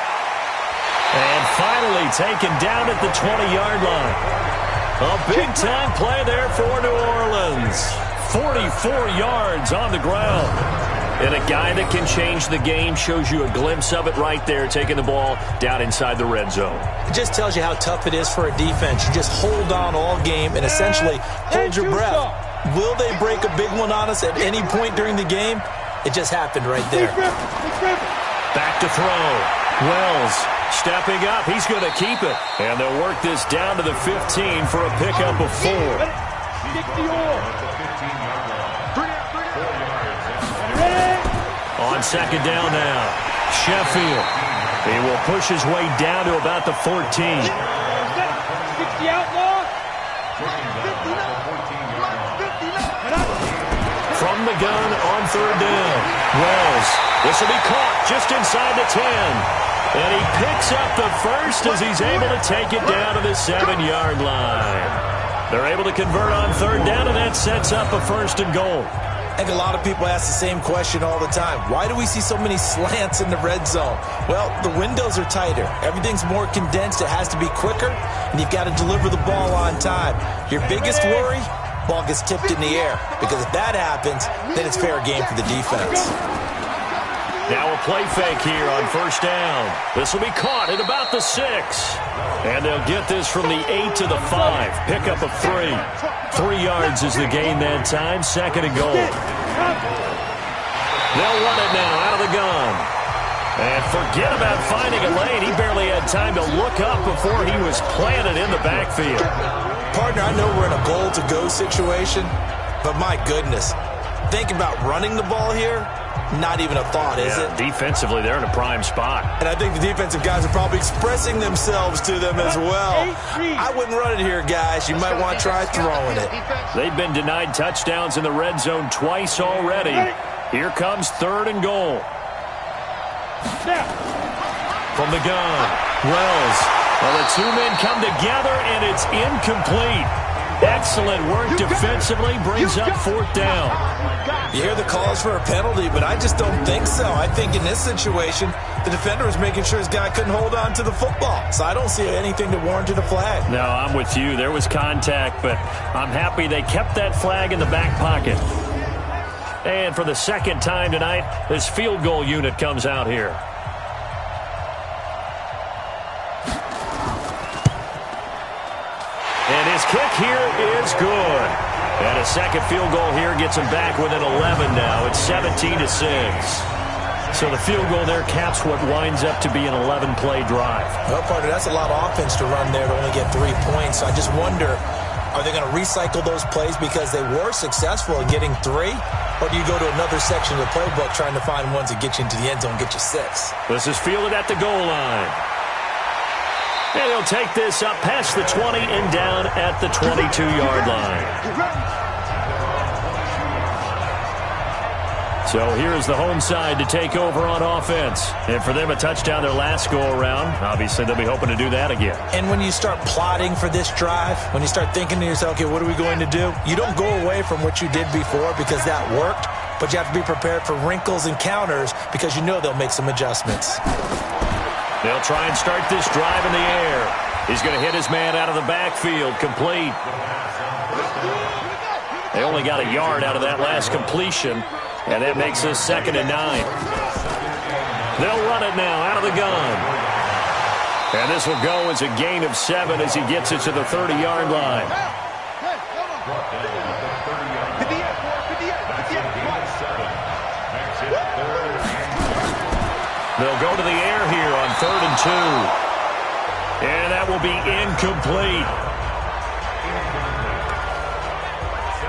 And finally taken down at the 20-yard line. A big-time play there for New Orleans. 44 yards on the ground. And a guy that can change the game shows you a glimpse of it right there, taking the ball down inside the red zone. It just tells you how tough it is for a defense. You just hold on all game and essentially hold your breath. Will they break a big one on us at any point during the game? It just happened right there. Back to throw. Wells stepping up. He's going to keep it. And they'll work this down to the 15 for a pickup of 4. On 2nd down now, Sheffield. He will push his way down to about the 14. 60 outlaw. From the gun on 3rd down. Wells, this will be caught just inside the 10. And he picks up the first as he's able to take it down to the 7-yard line. They're able to convert on third down, and that sets up a first and goal. I think a lot of people ask the same question all the time. Why do we see so many slants in the red zone? Well, the windows are tighter. Everything's more condensed. It has to be quicker, and you've got to deliver the ball on time. Your biggest worry, ball gets tipped in the air, because if that happens, then it's fair game for the defense. Now a play fake here on first down. This will be caught at about the 6. And they'll get this from the 8 to the 5. Pickup of 3. 3 yards is the gain that time. Second and goal. They'll run it now out of the gun. And forget about finding a lane. He barely had time to look up before he was planted in the backfield. Partner, I know we're in a goal-to-go situation, but my goodness, think about running the ball here. Not even a thought, is it? Defensively, they're in a prime spot. And I think the defensive guys are probably expressing themselves to them as well. I wouldn't run it here, guys. You might want to try throwing it. They've been denied touchdowns in the red zone twice already. Here comes third and goal. From the gun, Wells. Well, the two men come together, and it's incomplete. Excellent work defensively, brings up fourth down. You hear the calls for a penalty, but I just don't think so. I think in this situation, the defender was making sure his guy couldn't hold on to the football. So I don't see anything to warrant a flag. No, I'm with you. There was contact, but I'm happy they kept that flag in the back pocket. And for the second time tonight, this field goal unit comes out here. And his kick here is good. And a second field goal here gets him back within 11 now. It's 17-6. So the field goal there caps what winds up to be an 11-play drive. Well, partner, that's a lot of offense to run there to only get 3 points. So I just wonder, are they going to recycle those plays because they were successful in getting 3? Or do you go to another section of the playbook trying to find ones that get you into the end zone and get you 6? This is fielded at the goal line. And he'll take this up past the 20 and down at the 22-yard line. So here's the home side to take over on offense. And for them, a touchdown their last go-around. Obviously, they'll be hoping to do that again. And when you start plotting for this drive, when you start thinking to yourself, okay, what are we going to do? You don't go away from what you did before because that worked, but you have to be prepared for wrinkles and counters because you know they'll make some adjustments. They'll try and start this drive in the air. He's going to hit his man out of the backfield. Complete. They only got a yard out of that last completion, and that makes us 2nd and 9. They'll run it now out of the gun. And this will go as a gain of 7 as he gets it to the 30-yard line. They'll go to the air here on 3rd and 2. And that will be incomplete.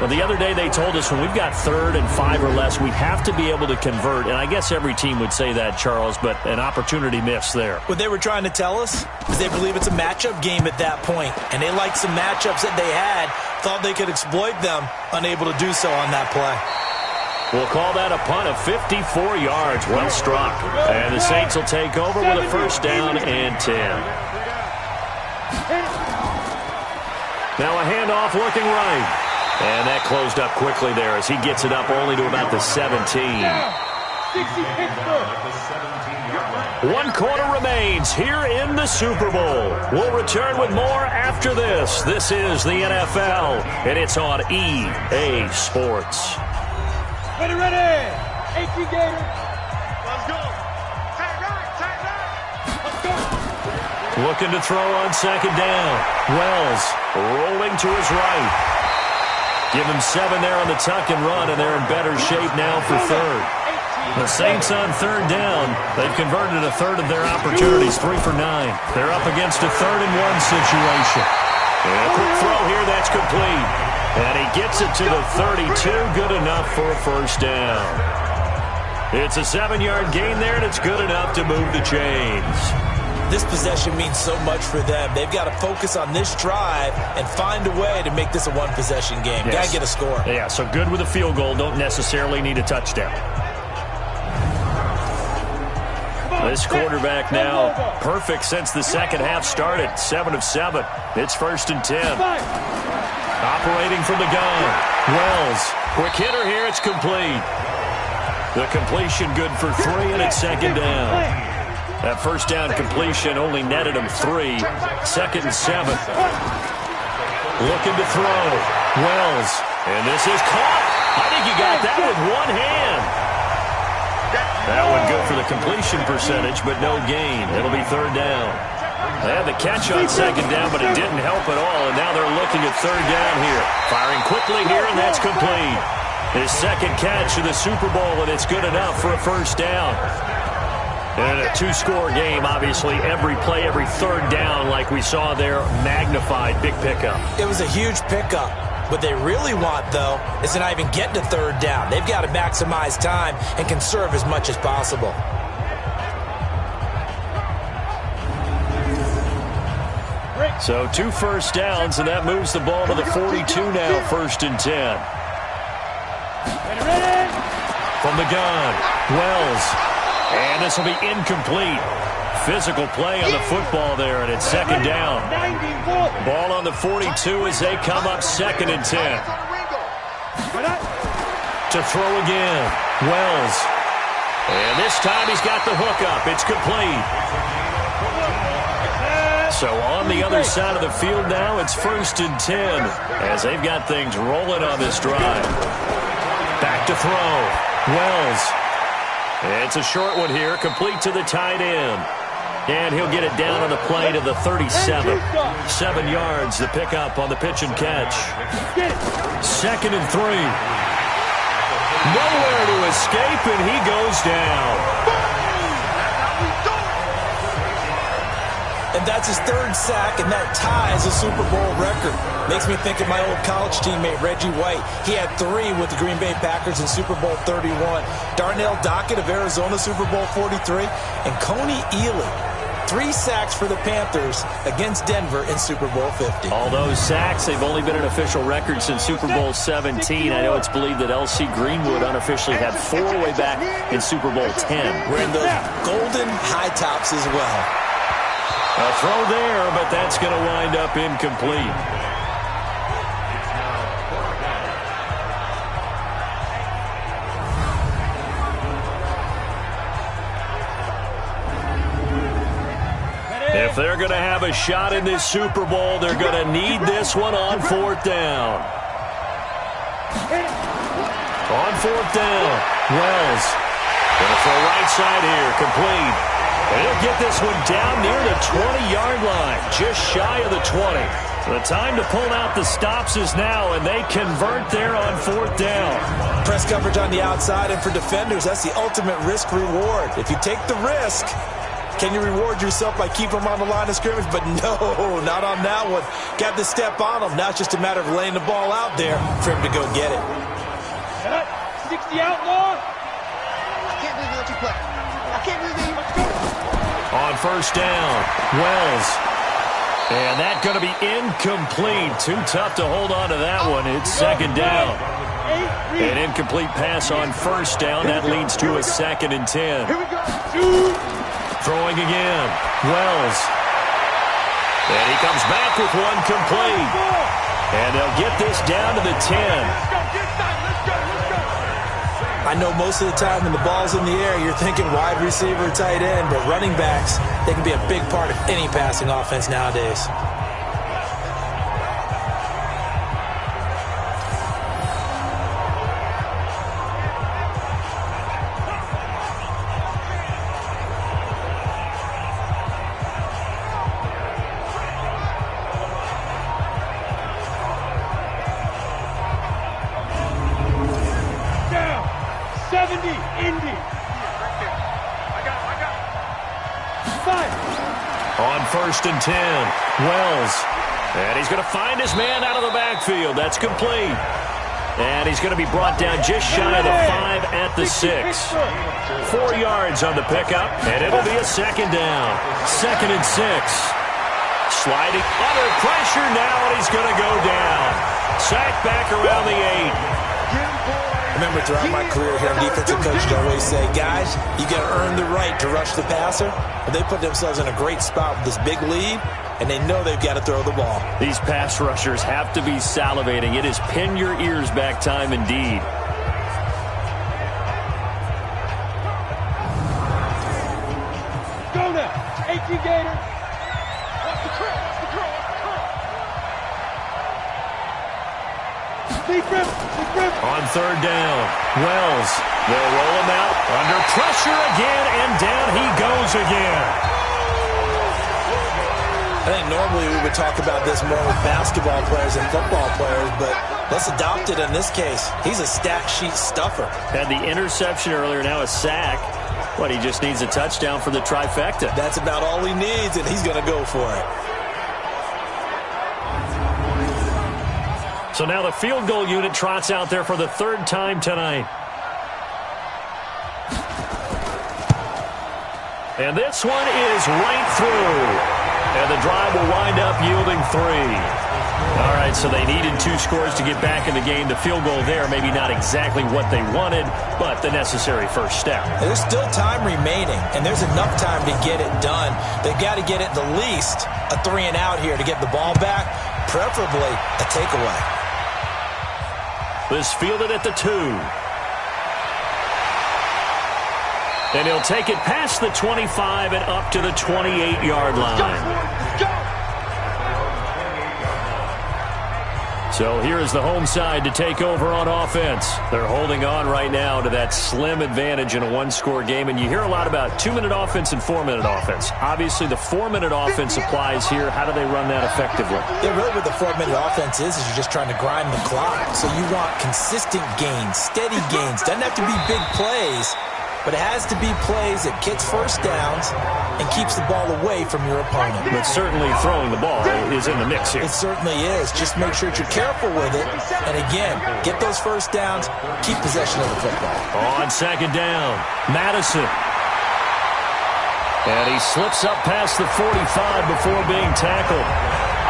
Well, the other day they told us when we've got 3rd and 5 or less, we have to be able to convert. And I guess every team would say that, Charles, but an opportunity missed there. What they were trying to tell us is they believe it's a matchup game at that point. And they liked some matchups that they had, thought they could exploit them, unable to do so on that play. We'll call that a punt of 54 yards. Well struck. And the Saints will take over with a first down and 10. Now a handoff looking right. And that closed up quickly there as he gets it up only to about the 17. 1 quarter remains here in the Super Bowl. We'll return with more after this. This is the NFL, and it's on EA Sports. Ready, 18 Gators. Let's go. Tight right. Let's go. Looking to throw on 2nd down. Wells rolling to his right. Give him 7 there on the tuck and run, and they're in better shape now for 3rd. The Saints on 3rd down. They've converted a 1/3 of their opportunities, 3 for 9. They're up against a 3rd and 1 situation. And a quick throw here, that's complete. And he gets it to the 32, good enough for a first down. It's a 7-yard gain there, and it's good enough to move the chains. This possession means so much for them. They've got to focus on this drive and find a way to make this a one-possession game. Yes. Got to get a score. Yeah, so good with a field goal, don't necessarily need a touchdown. This quarterback now perfect since the second half started. 7 of 7. It's 1st and 10. Operating from the gun. Wells. Quick hitter here. It's complete. The completion good for 3, and it's second down. That first down completion only netted him 3. Second and 7. Looking to throw. Wells. And this is caught. I think he got that with one hand. That one good for the completion percentage, but no gain. It'll be third down. They had the catch on second down, but it didn't help at all, and now they're looking at third down here. Firing quickly here, and that's complete. His second catch of the Super Bowl, and it's good enough for a first down. And a 2-score game, obviously, every play, every third down, like we saw there, magnified, big pickup. It was a huge pickup. What they really want, though, is to not even get to third down. They've got to maximize time and conserve as much as possible. So 2 first downs, and that moves the ball to the 42 now, first and 10. From the gun, Wells. And this will be incomplete. Physical play on the football there, and it's second down. Ball on the 42 as they come up second and 10. To throw again, Wells. And this time he's got the hook up. It's complete. So on the other side of the field now, it's first and 10 as they've got things rolling on this drive. Back to throw. Wells. It's a short one here, complete to the tight end. And he'll get it down on the play to the 37. 7 yards, the pickup on the pitch and catch. Second and 3. Nowhere to escape, and he goes down. And that's his 3rd sack, and that ties a Super Bowl record. Makes me think of my old college teammate, Reggie White. He had 3 with the Green Bay Packers in Super Bowl 31. Darnell Dockett of Arizona, Super Bowl 43. And Coney Ealy, 3 sacks for the Panthers against Denver in Super Bowl 50. All those sacks, they've only been an official record since Super Bowl 17. I know it's believed that L.C. Greenwood unofficially had 4 way back in Super Bowl 10. Wearing those golden high tops as well. A throw there, but that's going to wind up incomplete. If they're going to have a shot in this Super Bowl, they're going to need this one on 4th down. On 4th down, Wells. Going to throw right side here, complete. And he'll get this one down near the 20-yard line, just shy of the 20. The time to pull out the stops is now, and they convert there on 4th down. Press coverage on the outside, and for defenders, that's the ultimate risk-reward. If you take the risk, can you reward yourself by keeping them on the line of scrimmage? But no, not on that one. Got to step on them. Now it's just a matter of laying the ball out there for him to go get it. 60 outlaw. I can't believe he let you play. I can't believe he let you go. On 1st down, Wells. And that's going to be incomplete. Too tough to hold on to that one. It's second down. An incomplete pass on 1st down. That leads to a 2nd and 10. Here we go. Throwing again, Wells. And he comes back with one complete. And they'll get this down to the 10. I know most of the time when the ball's in the air, you're thinking wide receiver, tight end, but running backs, they can be a big part of any passing offense nowadays. On 1st and 10, Wells. And he's going to find his man out of the backfield. That's complete. And he's going to be brought down just shy of the 5 at the 6. 4 yards on the pickup, and it'll be a 2nd down. 2nd and 6. Sliding under pressure now, and he's going to go down. Sacked back around the 8. Remember, throughout my career here in defensive coach, I always say, guys, you got to earn the right to rush the passer. But they put themselves in a great spot with this big lead, and they know they've got to throw the ball. These pass rushers have to be salivating. It is pin your ears back time indeed. Go now. 18 Gator. Watch the curl. Watch the curl. Deep rim. Deep rim. On third down, Wells. They'll roll him out. Under pressure again, and down he goes again. I think normally we would talk about this more with basketball players and football players, but let's adopt it in this case. He's a stat sheet stuffer. Had the interception earlier, now a sack. What, he just needs a touchdown for the trifecta. That's about all he needs, and he's going to go for it. So now the field goal unit trots out there for the third time tonight. And this one is right through. And the drive will wind up yielding 3. All right, so they needed 2 scores to get back in the game. The field goal there, maybe not exactly what they wanted, but the necessary first step. There's still time remaining, and there's enough time to get it done. They've got to get at the least a 3-and-out here to get the ball back, preferably a takeaway. This fielded at the 2. And he'll take it past the 25 and up to the 28-yard line. So here is the home side to take over on offense. They're holding on right now to that slim advantage in a one-score game. And you hear a lot about 2-minute offense and 4-minute offense. Obviously, the 4-minute offense applies here. How do they run that effectively? Yeah, really what the 4-minute offense is you're just trying to grind the clock. So you want consistent gains, steady gains. Doesn't have to be big plays, but it has to be plays that gets first downs and keeps the ball away from your opponent. But certainly throwing the ball is in the mix here. It certainly is. Just make sure that you're careful with it. And again, get those first downs, keep possession of the football. On second down, Madison. And he slips up past the 45 before being tackled.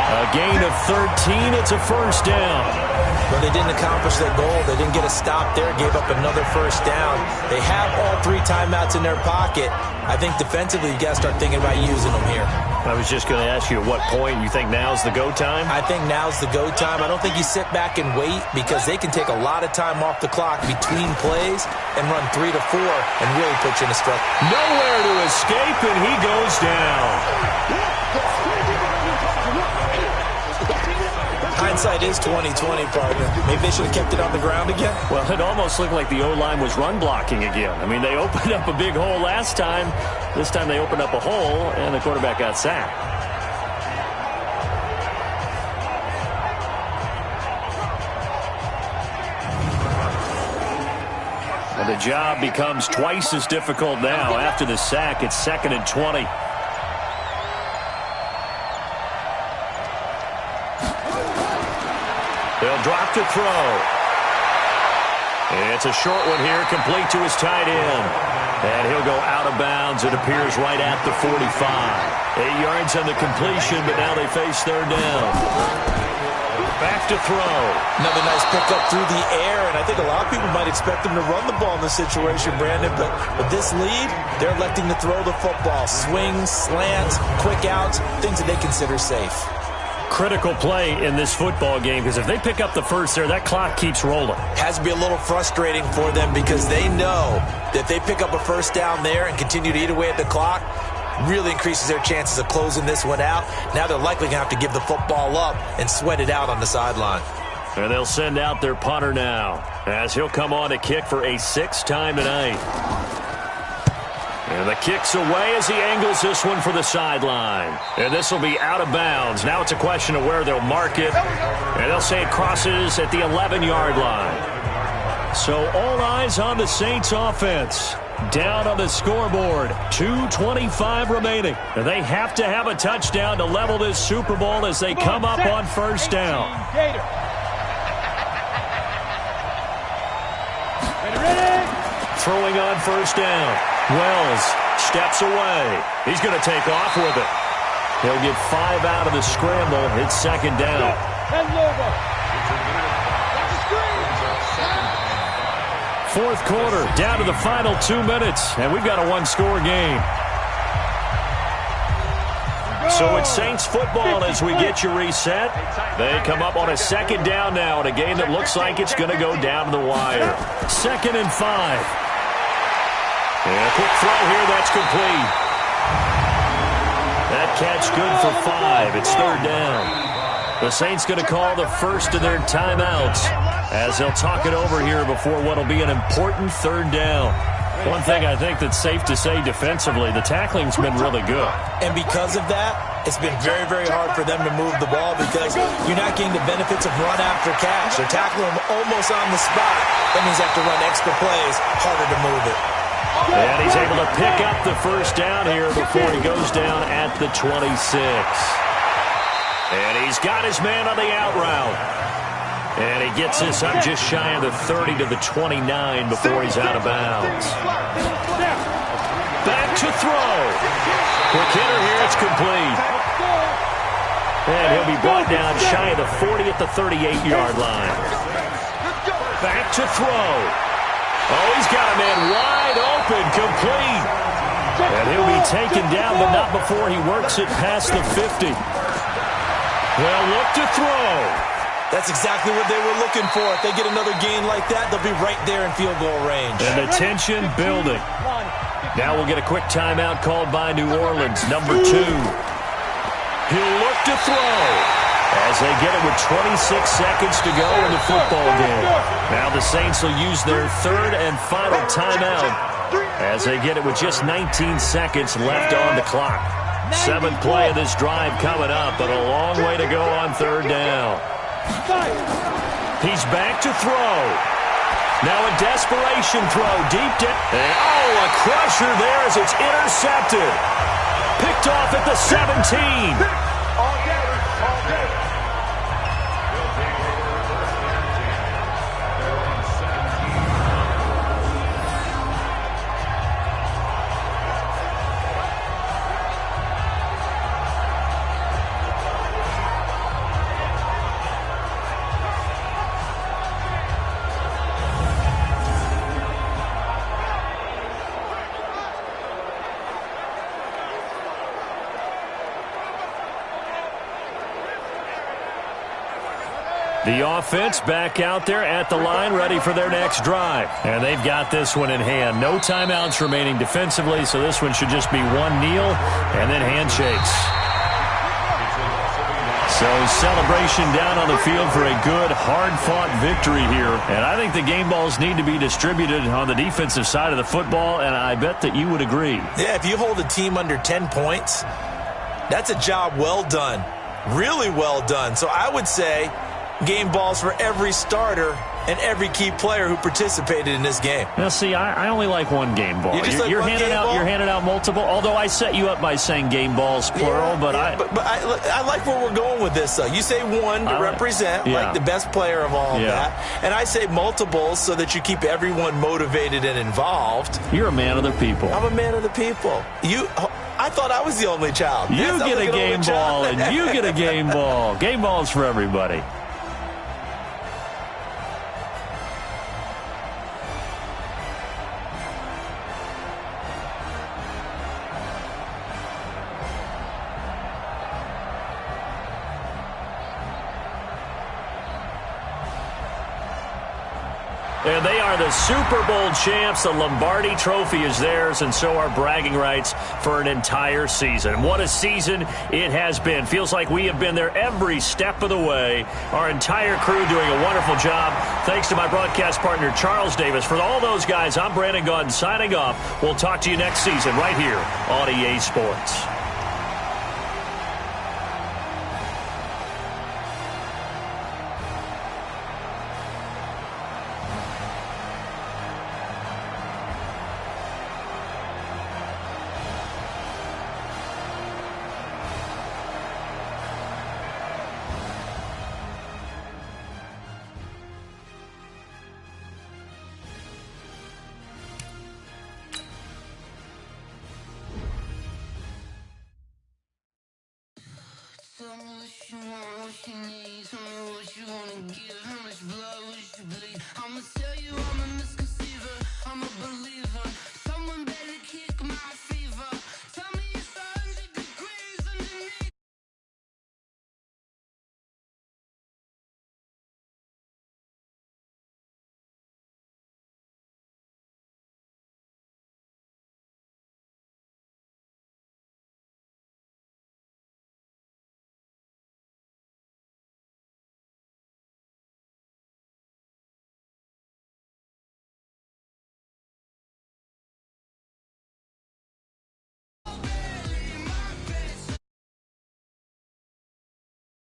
A gain of 13. It's a first down. But they didn't accomplish their goal. They didn't get a stop there, gave up another first down. They have all 3 timeouts in their pocket. I think defensively, you got to start thinking about using them here. I was just going to ask you at what point you think now's the go time? I think now's the go time. I don't think you sit back and wait because they can take a lot of time off the clock between plays and run 3 to 4 and really put you in a stretch. Nowhere to escape, and he goes down. Hindsight is 20/20, partner. Maybe they should have kept it on the ground again. Well, it almost looked like the O-line was run blocking again. I mean, they opened up a big hole last time. This time they opened up a hole, and the quarterback got sacked. And the job becomes twice as difficult now. After the sack, it's 2nd and 20. They'll drop to throw. It's a short one here, complete to his tight end. And he'll go out of bounds, it appears, right at the 45. 8 yards on the completion, but now they face third down. Back to throw. Another nice pickup through the air, and I think a lot of people might expect them to run the ball in this situation, Brandon, but with this lead, they're electing to throw the football. Swings, slants, quick outs, things that they consider safe. Critical play in this football game, because if they pick up the first there, that clock keeps rolling. Has to be a little frustrating for them because they know that if they pick up a first down there and continue to eat away at the clock, really increases their chances of closing this one out. Now they're likely going to have to give the football up and sweat it out on the sideline. And they'll send out their punter now, as he'll come on to kick for a 6th time tonight. And the kick's away as he angles this one for the sideline. And this will be out of bounds. Now it's a question of where they'll mark it. And they'll say it crosses at the 11-yard line. So all eyes on the Saints offense. Down on the scoreboard. 2:25 remaining. And they have to have a touchdown to level this Super Bowl as they come up on first down. Throwing on first down. Wells steps away. He's going to take off with it. He'll get 5 out of the scramble. It's 2nd down. Fourth quarter, down to the final 2 minutes, and we've got a one-score game. So it's Saints football as we get you reset. They come up on a second down now in a game that looks like it's going to go down to the wire. 2nd and 5. And a quick throw here, that's complete. That catch good for 5. It's 3rd down. The Saints going to call the first of their timeouts as they'll talk it over here before what will be an important 3rd down. One thing I think that's safe to say defensively, the tackling's been really good. And because of that, it's been very, very hard for them to move the ball because you're not getting the benefits of run after catch. They're tackling them almost on the spot. That means they have to run extra plays, harder to move it. And he's able to pick up the first down here before he goes down at the 26. And he's got his man on the out route. And he gets this up just shy of the 30 to the 29 before he's out of bounds. Back to throw. Quick hitter here, it's complete. And he'll be brought down shy of the 40 at the 38-yard line. Back to throw. Oh, he's got a man wide open, complete. And he'll be taken down, but not before he works it past the 50. Well, look to throw. That's exactly what they were looking for. If they get another gain like that, they'll be right there in field goal range. And the tension building. Now we'll get a quick timeout called by New Orleans, number 2. He'll look to throw as they get it with 26 seconds to go in the football game. Now the Saints will use their 3rd and final timeout as they get it with just 19 seconds left on the clock. 7th play of this drive coming up, but a long way to go on 3rd down. He's back to throw. Now a desperation throw deep down. And oh, a crusher there as it's intercepted. Picked off at the 17. The offense back out there at the line, ready for their next drive. And they've got this one in hand. No timeouts remaining defensively, so this one should just be one kneel and then handshakes. So celebration down on the field for a good, hard-fought victory here. And I think the game balls need to be distributed on the defensive side of the football, and I bet that you would agree. Yeah, if you hold a team under 10 points, that's a job well done. Really well done. So I would say game balls for every starter and every key player who participated in this game. Now, see, I only like one game ball. You're handing out multiple. Although I set you up by saying game balls plural, but I like where we're going with this. Though you say one to represent like the best player of all of that, and I say multiples so that you keep everyone motivated and involved. You're a man of the people. I'm a man of the people. I thought I was the only child. You get a game ball, and you get a game ball. Game balls for everybody. And they are the Super Bowl champs. The Lombardi Trophy is theirs, and so are bragging rights for an entire season. What a season it has been. Feels like we have been there every step of the way. Our entire crew doing a wonderful job. Thanks to my broadcast partner, Charles Davis. For all those guys, I'm Brandon Gaudin signing off. We'll talk to you next season right here on EA Sports. Tell me what you want, what you need, tell me what you wanna give